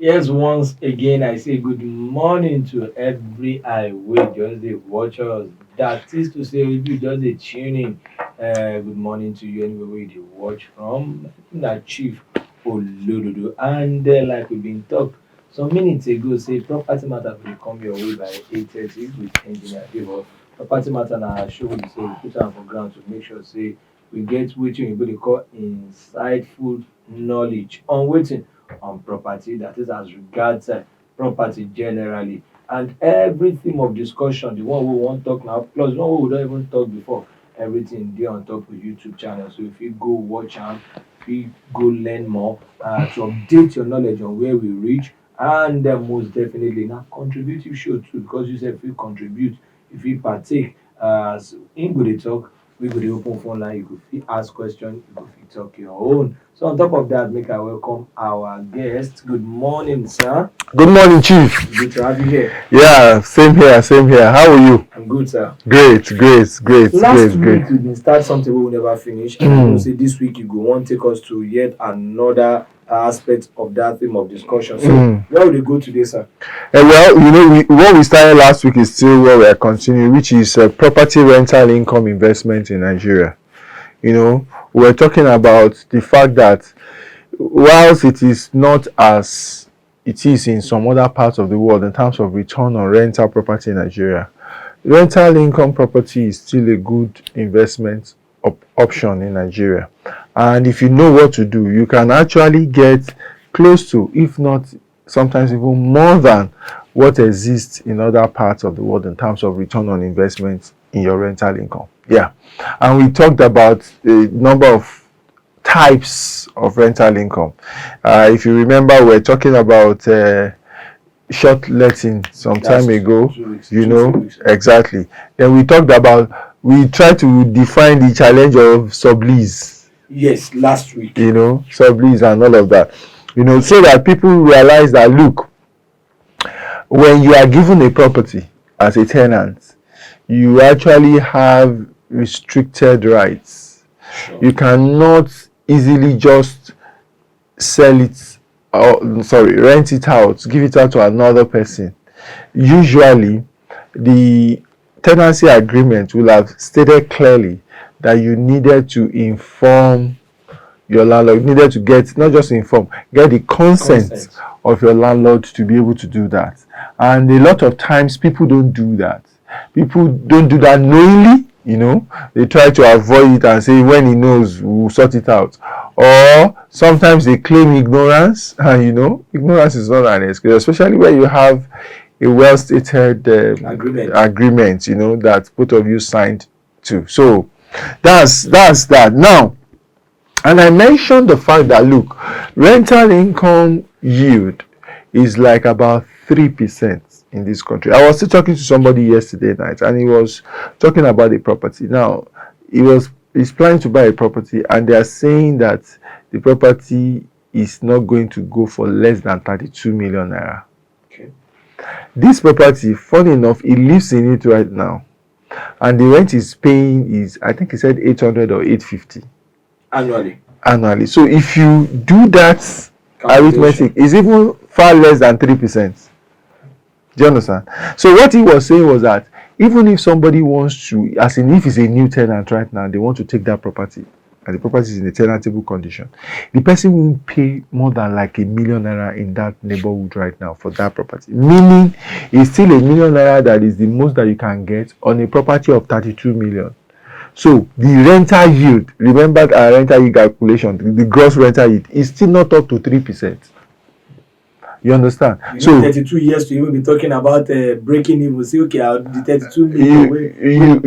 Yes, once again, I say good morning to every eye wey just dey watch us. That is to say, if you just dey tune in, good morning to you anywhere wey you dey watch from. Na Chief Olododo, and like we been talk some minutes ago, say property matter will come your way by 8:30 with engineer Debo. Property matter na show wey be say we put am for ground to make sure say we get wetin we dey call insightful knowledge on wetin on property, that is as regards property generally, and every theme of discussion, the one we wan talk now plus the one wey we don even talk before, everything dey on top of YouTube channel, so if you go watch am, if you go learn more, to update your knowledge on where we reach. And most definitely na contributive show too, because you sef fit contribute, you fit partake, as im go dey talk, we go dey open phone line, you go fit ask question, you go fit talk your own. So on top of that, make I welcome our guest. Good morning, sir. Good morning, Chief. Good to have you here. Yeah, same here, same here. How are you? I'm good, sir. Great, great, great, Last great, great. week we been start something we will never finish, and I know say this week you go want take us to yet another aspect of that theme of discussion. So where will we go today, sir? Well, what we started last week is still where we are continuing, which is property rental income investment in Nigeria. We're talking about the fact that whilst it is not as it is in some other parts of the world in terms of return on rental property in Nigeria, rental income property is still a good investment option in Nigeria. And if you know what to do, you can actually get close to, if not sometimes even more than what exists in other parts of the world in terms of return on investment in your rental income. Yeah. And we talked about a number of types of rental income. If you remember, we're talking about short letting some time ago, 2 weeks. exactly. Then we tried to define the challenge of sublease. Yes, last week. Sublease and all of that. So that people realize that, look, when you are given a property as a tenant, you actually have restricted rights. Sure. You cannot easily just sell it, rent it out, give it out to another person. Usually, the tenancy agreement will have stated clearly that you needed to inform your landlord, you needed to get the consent of your landlord to be able to do that. And a lot of times people don't do that. People don't do that knowingly. They try to avoid it and say, when he knows, we'll sort it out. Or sometimes they claim ignorance, and ignorance is not an excuse, especially when you have a well-stated agreement, that both of you signed to. So that's that. Now, and I mentioned the fact that, look, rental income yield is like about 3% in this country. I was still talking to somebody yesterday night, and he was talking about a property. Now, he's planning to buy a property, and they are saying that the property is not going to go for less than 32 million naira. Okay. This property, funny enough, he lives in it right now, and the rent he's paying is, I think he said 800 or 850 annually. So if you do that arithmetic, it's even far less than 3%. Do you understand? So what he was saying was that even if somebody wants to, as in if it's a new tenant right now, they want to take that property, and the property is in a tenantable condition, the person won't pay more than like ₦1 million in that neighborhood right now for that property. Meaning it's still ₦1 million that is the most that you can get on a property of 32 million. So the rental yield, remember our rental yield calculation, the gross rental yield is still not up to 3%. You understand? You need 32 years to even be talking about breaking even. Say, okay, the 32 million.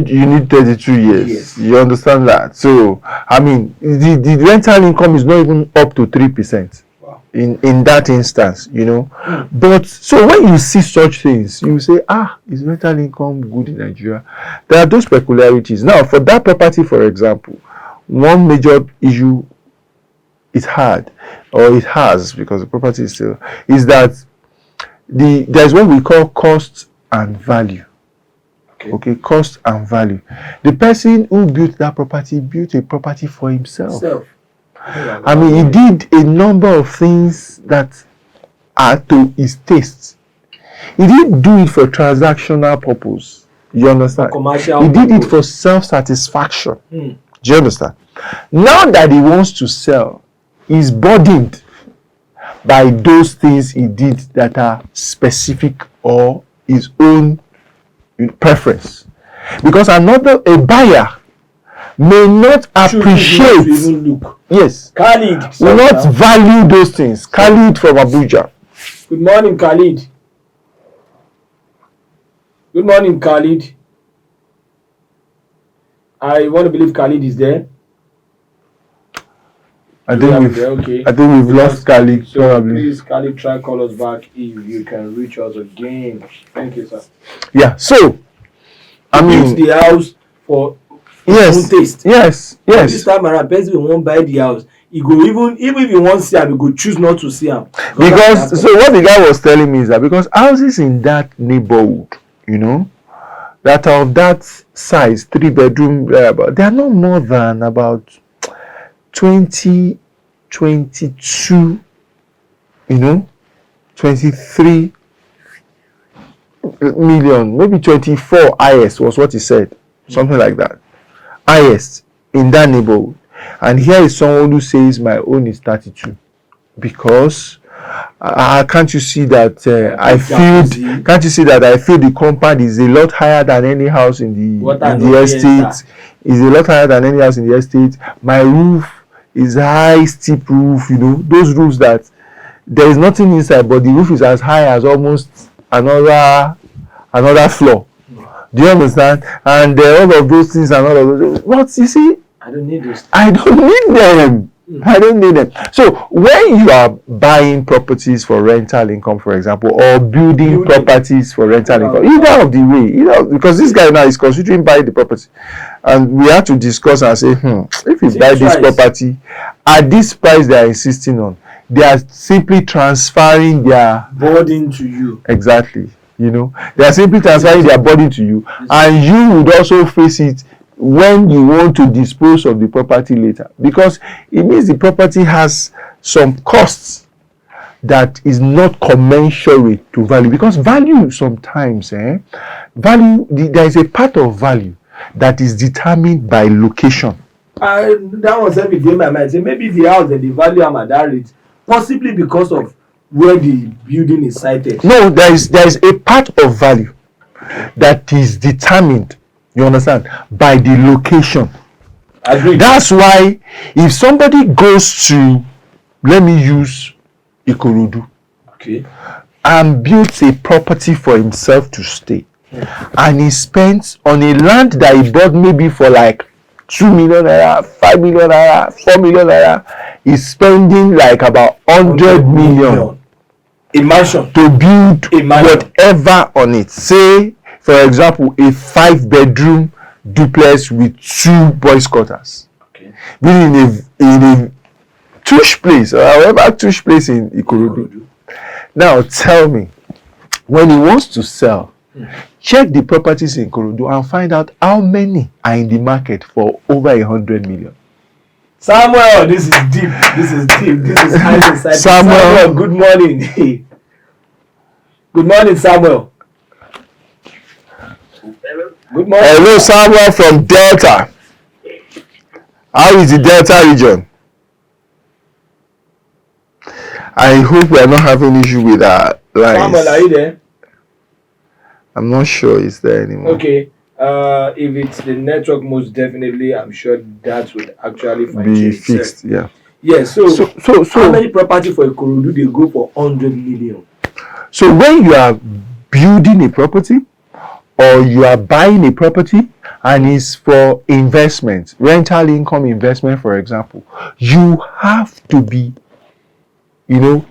You need 32 years. Yes. You understand that? So I mean, the rental income is not even up to 3%. Wow. In that instance, But so when you see such things, you say, is rental income good in Nigeria? There are those peculiarities. Now, for that property, for example, one major issue it has, because the property is still, is that there's what we call cost and value. Okay, cost and value. The person who built that property built a property for himself. I mean, he did a number of things that are to his taste. He didn't do it for transactional purpose. You understand? Commercial He did it purpose. for self-satisfaction. Do you understand? Now that he wants to sell, he's burdened by those things he did that are specific or his own preference. Because a buyer may not appreciate, even look. yes, Khalid, will not value those things. Khalid from Abuja. Good morning, Khalid. Good morning, Khalid. I want to believe Khalid is there. I think we've lost Khalid. So probably. please, Khalid, try call us back if you can reach us again. Thank you, sir. Yeah. So, I mean, the house for yes, own taste. Yes. This time around, person won't buy the house. He go even if you want to see him, he go choose not to see him. Because so what the guy was telling me is that because houses in that neighborhood, that are of that size, 3-bedroom, they are not more than about 20, 22, 23 million, maybe 24 highest was what he said, something like that. Highest in that neighborhood. And here is someone who says my own is 32 because can't you see that can't you see that I feel the compound is a lot higher than any house in the estate, is a lot higher than any house in the estate. My roof is high, steep roof, those roofs that there is nothing inside, but the roof is as high as almost another floor. Do you understand? And all of those things and all of those. But you see, I don't need those. I don't need them. I don't need them. So when you are buying properties for rental income, for example, or building properties for rental income, either of the way, because this guy now is considering buying the property, and we have to discuss and say, if you buy this property at this price they are insisting on, they are simply transferring their burden to you. Exactly. They are simply transferring their burden to you, and you would also face it when you want to dispose of the property later, because it means the property has some costs that is not commensurate to value. Because value sometimes, there is a part of value that is determined by location. That was every day my mind. Say maybe the house and the value am at that rate, possibly because of where the building is sited. No, there is a part of value that is determined, you understand, by the location. Agreed. That's why if somebody goes to, let me use Ikorodu, and builds a property for himself to stay, and he spends on a land that he bought maybe for like 2 million naira, 5 million naira, 4 million naira, he's spending like about 100 million a mansion to build whatever on it. Say, for example, a 5-bedroom duplex with 2 boys' quarters. Being in a tush place, or however tush place in Ikorodu. Now tell me, when he wants to sell, check the properties in Ikorodu and find out how many are in the market for over 100 million. Samuel, this is deep. This is highly exciting. Samuel, good morning. Good morning, Samuel. Hello. Good morning. Hello, Samuel from Delta. How is the Delta region? I hope we are not having issue with our lines. Samuel, are you there? I'm not sure it's there anymore. Okay. If it's the network, most definitely, I'm sure that would actually be fixed. Yeah. Yeah. So how many property for Ikorodu they go for 100 million? So when you are building a property or you are buying a property and it's for investment, rental income investment, for example, you have to be,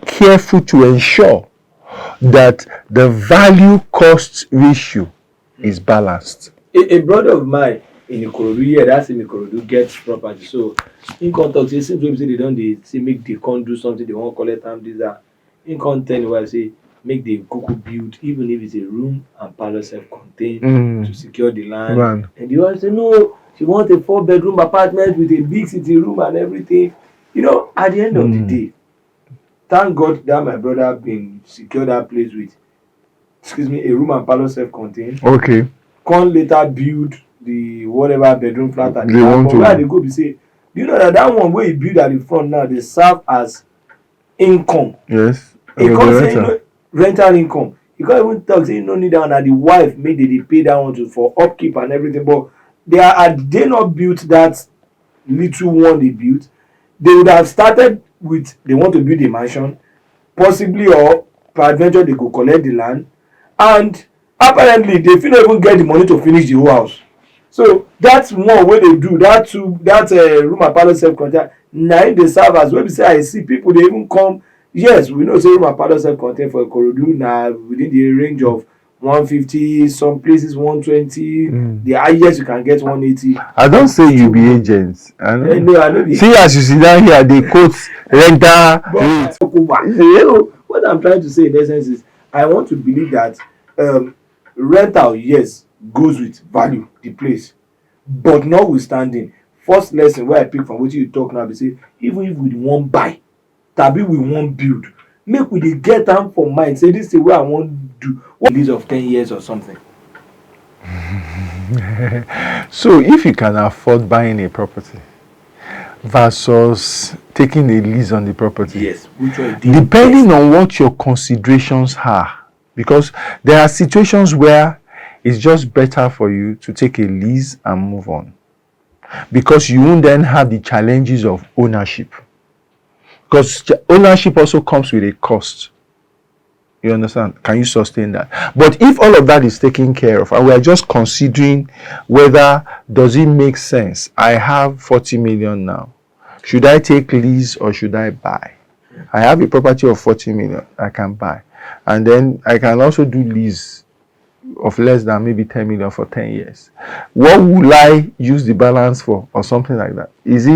careful to ensure that the value cost ratio is balanced. A brother of mine in Ikorodu, that's in Ikorodu, gets property. So in contact, it seems like they don't say make they can't do something, they won't collect them, this that. In content where I say make the cuckoo build, even if it's a room and parlor self-contained to secure the land. And the one say no, she wants a 4-bedroom apartment with a big sitting room and everything. At the end of the day, thank God that my brother been secure that place with, excuse me, a room and parlour self-contained. Okay. Come later build the whatever bedroom flat at the They back. want But where I to. dey go be say, do you know that that one wey he build at the front now dey serve as income. Yes. He For the come say renter. rental income. He come even talk say he no need that one, na the wife make dey pay that one to for upkeep and everything. But had they not built that little one they built, they would have started with they want to build a mansion, possibly, or peradventure they go collect the land, and apparently they fit no even get the money to finish the whole house. So that one wey dey do that two that room and parlour self-contained, na im dey serve as wey be say I see people dey even come. Yes, we know say room and parlour self-contained for Ikorodu na within the range of 150, some places 120, the highest you can get 180. I don't And say you still be good. agents. I know. No, I no be. See as you sit down here, they quote rental rate. So what I'm trying to say in essence is I want to believe that rental, yes, goes with value the place, but notwithstanding, first lesson wey I pick from wetin you talk now be say even if we wan buy tabi we wan build, make we dey get am for mind say this thing wey I wan do what lease of 10 years or something. So if you can afford buying a property versus taking a lease on the property, Yes, which one dey depending on what your considerations are, because there are situations where it's just better for you to take a lease and move on, because you won't then have the challenges of ownership, because ownership also comes with a cost. You understand? Can you sustain that? But if all of that is taken care of and we are just considering whether does it make sense, I have 40 million now, should I take lease or should I buy? I have a property of 40 million I can buy, and then I can also do lease of less than maybe 10 million for 10 years. What will I use the balance for, or something like that? Is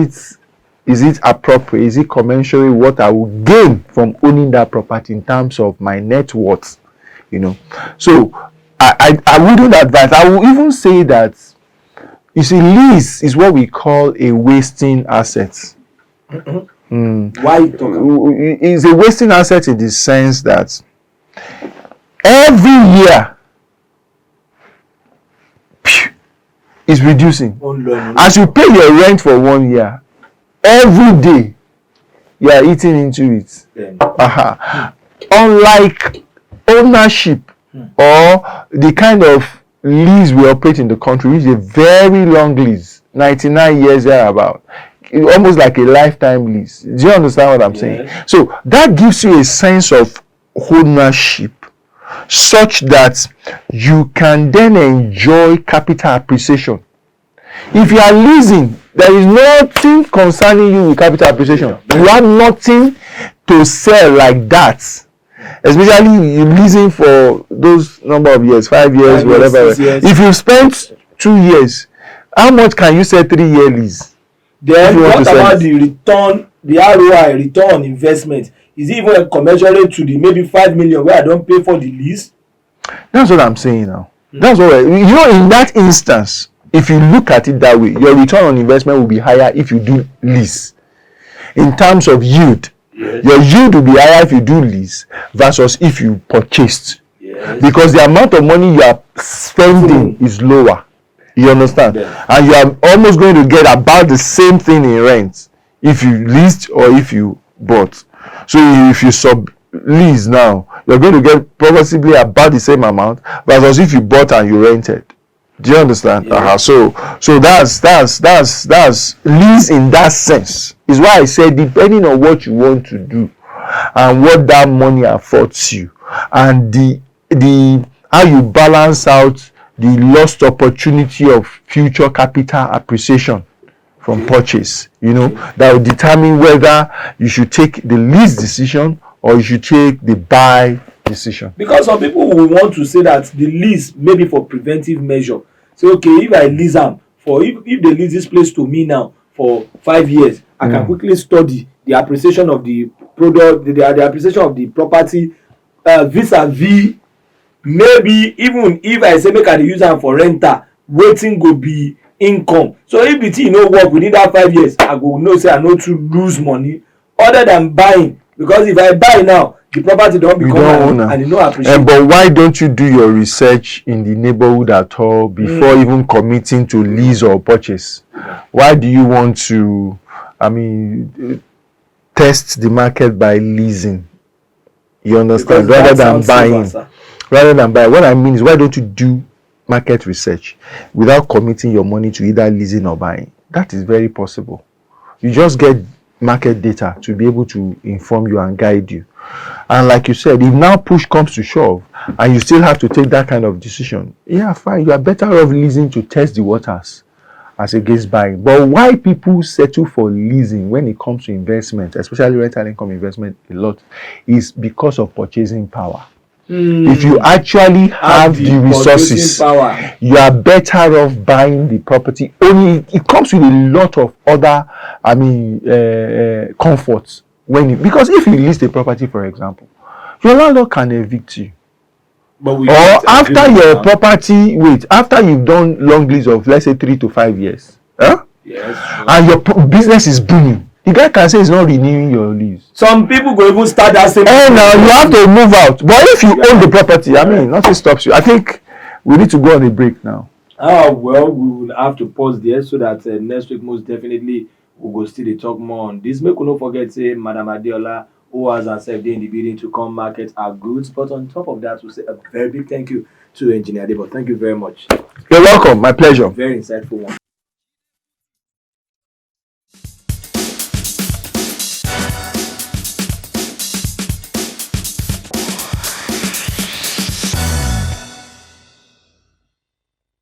it appropriate? Is it commensurate what I will gain from owning that property in terms of my net worth? So I wouldn't advise. I will even say that, you see, lease is what we call a wasting asset. Why you talk? It's a wasting asset in the sense that every year is reducing. As you pay your rent for 1 year, every day you are eating into it. Unlike ownership or the kind of lease we operate in the country, which is a very long lease, 99 years thereabout, almost like a lifetime lease. Do you understand what I'm saying? So that gives you a sense of ownership, such that you can then enjoy capital appreciation. If you are leasing, there is nothing concerning you with capital appreciation. You have nothing to sell like that. Especially you leasing for those number of years, 5 years, whatever. If you spent 2 years, how much can you sell 3-year lease? Then what about the return, the ROI, return on investment? Is it even commensurate to the maybe 5 million where I don't pay for the lease? That's what I'm saying now. That's what in that instance, if you look at it that way, your return on investment will be higher if you do lease. In terms of yield, your yield will be higher if you do lease versus if you purchased. Because the amount of money you are spending is lower. You understand? And you are almost going to get about the same thing in rent if you leased or if you bought. So if you sublease now, you're going to get possibly about the same amount versus if you bought and you rented. Do you understand? So that's lease in that sense. Is why I said depending on what you want to do and what that money affords you, and the how you balance out the lost opportunity of future capital appreciation from purchase, that will determine whether you should take the lease decision or you should take the buy decision. Because some people will want to say that the lease may be for preventive measure. So okay, if I lease am for if they lease this place to me now for 5 years, I can quickly study the appreciation of the product, the appreciation of the property, vis-a-vis maybe even if I say make I dey use am for rental, wetin go be income. So if the thing no work within that 5 years, I go know say I no too lose money other than buying because if I buy now the property don You become don't own mine am. and e no appreciate. But why don't you do your research in the neighborhood at all before even committing to lease or purchase? Why do you want to, I mean, test the market by leasing? You understand? Because Rather that than sounds safer, buying. sir. Rather than buying. What I mean is, why don't you do market research without committing your money to either leasing or buying? That is very possible. You just get market data to be able to inform you and guide you. And like you said, if now push comes to shove and you still have to take that kind of decision, yeah, fine. You are better off leasing to test the waters as against buying. But why people settle for leasing when it comes to investment, especially rental income investment, a lot, is because of purchasing power. If you actually have the resources, power, you are better off buying the property. Only it comes with a lot of other, comforts because if you list a property, for example, your landlord can evict you. but we Or don't after agree your now. property, after you've done long lease of, let's say, 3 to 5 years, Yes, true. and your business is booming, the guy can say he's not renewing your lease. Some people go even start that same. And now you have to move out. But if you own the property, nothing stops you. I think we need to go on a break now. Well, we will have to pause there so that next week most definitely we go still dey talk more on this. Make we no forget say Madam Adeola, who has herself dey in the building to come market our goods. But on top of that, we say a very big thank you to Engineer Debo. Thank you very much. You're welcome. My pleasure. Very insightful one.